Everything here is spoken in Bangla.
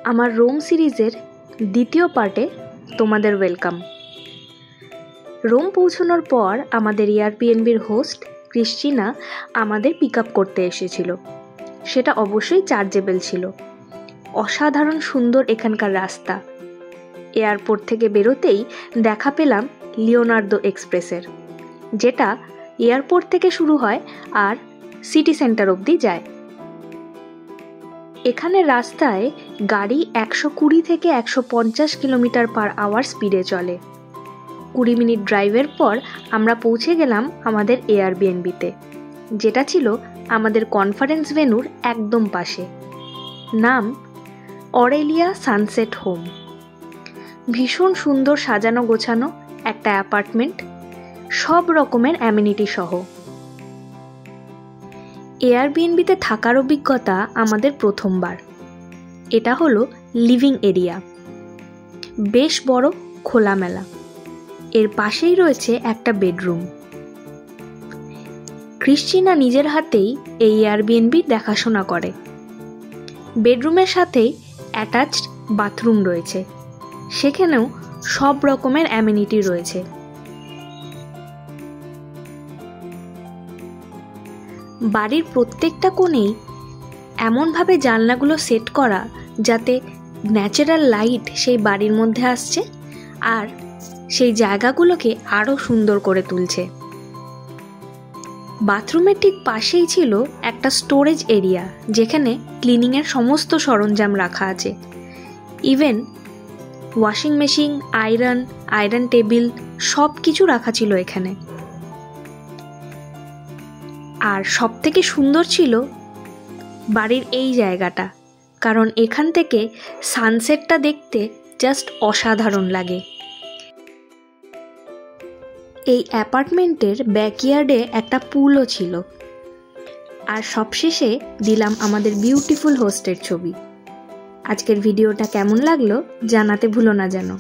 আমার রোম সিরিজের দ্বিতীয় পার্টে তোমাদের ওয়েলকাম। রোম পৌঁছানোর পর আমাদের এয়ারবিএনবির হোস্ট ক্রিস্টিনা আমাদের পিক আপ করতে এসেছিল। সেটা অবশ্যই চার্জেবল ছিল। অসাধারণ সুন্দর এখানকার রাস্তা। এয়ারপোর্ট থেকে বেরোতেই দেখা পেলাম লিওনার্দো এক্সপ্রেসের, যেটা এয়ারপোর্ট থেকে শুরু হয় আর সিটি সেন্টার অবধি যায়। এখানে রাস্তায় গাড়ি 120 থেকে 150 কিলোমিটার পার আওয়ার স্পিডে চলে। 20 মিনিট ড্রাইভের পর আমরা পৌঁছে গেলাম আমাদের এয়ারবিএনবিতে, যেটা ছিল আমাদের কনফারেন্স ভেন্যুর একদম পাশে। নাম অরেলিয়া সানসেট হোম। ভীষণ সুন্দর সাজানো গোছানো একটা অ্যাপার্টমেন্ট, সব রকমের অ্যামিনিটি সহ। এয়ারবিএনবিতে থাকার অভিজ্ঞতা আমাদের প্রথমবার। এটা হলো লিভিং এরিয়া, বেশ বড়, খোলামেলা। এর পাশেই রয়েছে একটা বেডরুম। ক্রিস্টিনা নিজের হাতেই এই এয়ারবিএনবির দেখাশোনা করে। বেডরুমের সাথেই অ্যাটাচড বাথরুম রয়েছে, সেখানেও সব রকমের অ্যামিনিটি রয়েছে। বাড়ির প্রত্যেকটা কোণেই এমনভাবে জানলাগুলো সেট করা যাতে ন্যাচারাল লাইট সেই বাড়ির মধ্যে আসছে আর সেই জায়গাগুলোকে আরও সুন্দর করে তুলছে। বাথরুমের ঠিক পাশেই ছিল একটা স্টোরেজ এরিয়া, যেখানে ক্লিনিংয়ের সমস্ত সরঞ্জাম রাখা আছে। Even washing machine, iron table সব কিছু রাখা ছিল এখানে। আর সব থেকে সুন্দর ছিল বাড়ির এই জায়গাটা, কারণ এখান থেকে সানসেটটা দেখতে জাস্ট অসাধারণ লাগে। এই অ্যাপার্টমেন্টের ব্যাকইয়ার্ডে একটা পুলও ছিল। আর সবশেষে দিলাম আমাদের বিউটিফুল হোস্টের ছবি। আজকের ভিডিওটা কেমন লাগলো জানাতে ভুলো না যেন।